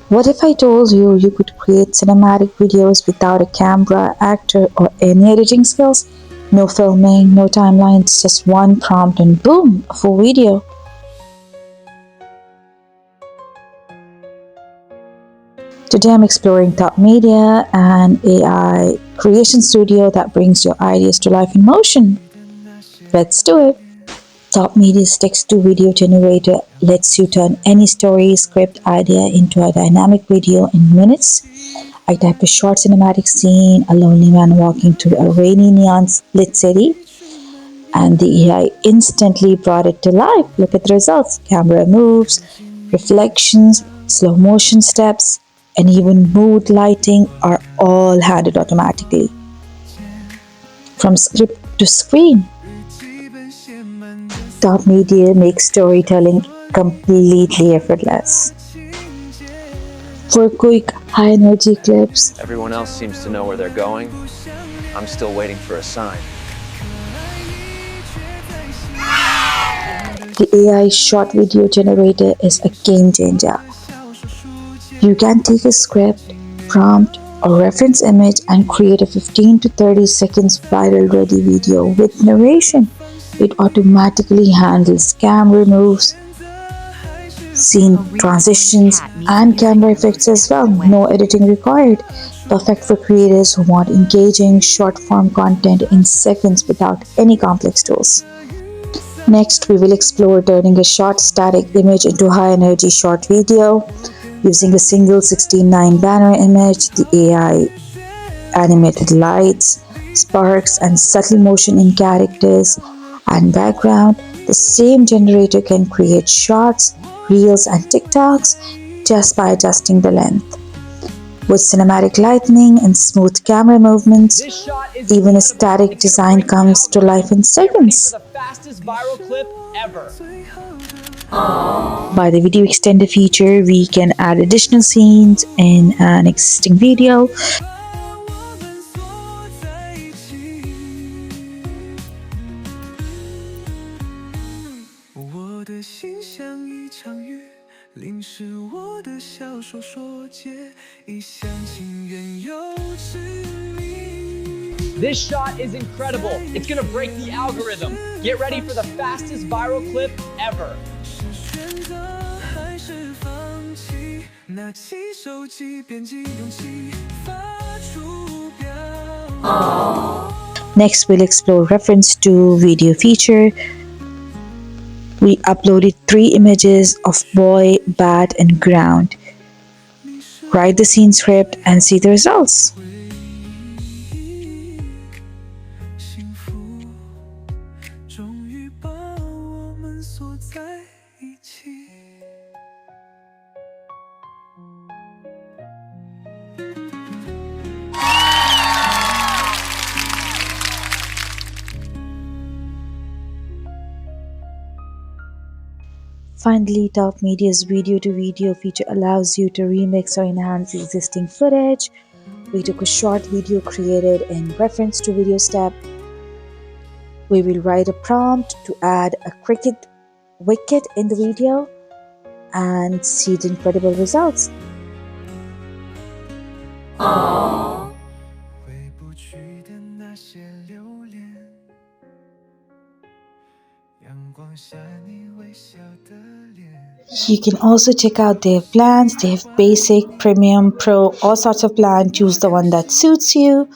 What if I told you you could create cinematic videos without a camera, actor, or any editing skills? No filming, no timelines, just one prompt and boom, a full video. Today I'm exploring TopMedia, an AI creation studio that brings your ideas to life in motion. Let's do it! TopMedia's text-to-video generator lets you turn any story, script, idea into a dynamic video in minutes. I typed a short cinematic scene, a lonely man walking through a rainy neon-lit city, and the AI instantly brought it to life. Look at the results. Camera moves, reflections, slow motion steps, and even mood lighting are all handled automatically. From script to screen, TopMedia makes storytelling completely effortless. For quick, high energy clips, Everyone else seems to know where they're going. I'm still waiting for a sign. the AI short video generator is a game changer. You can take a script, prompt, or reference image and create a 15 to 30 seconds viral ready video with narration. It automatically handles camera moves, scene transitions, and camera effects as well. No editing required. Perfect for creators who want engaging short form content in seconds without any complex tools. Next, we will explore turning a short static image into high energy short video. Using a single 16:9 banner image, the AI animated lights, sparks, and subtle motion in characters and background, the same generator can create shorts, reels, and TikToks just by adjusting the length. With cinematic lighting and smooth camera movements, even a static design comes to life in seconds. The fastest viral clip ever. By the video extender feature, we can add additional scenes in an existing video. This shot is incredible. It's gonna break the algorithm. Get ready for the fastest viral clip ever. Next, we'll explore reference to video feature. We uploaded 3 images of boy, bat, and ground. Write the scene script and see the results. Finally, TopMedia's video-to-video feature allows you to remix or enhance existing footage. We took a short video created in reference to video step. We will write a prompt to add a cricket wicket in the video and see the incredible results. You can also check out their plans. They have basic, premium, pro, all sorts of plans. Choose the one that suits you.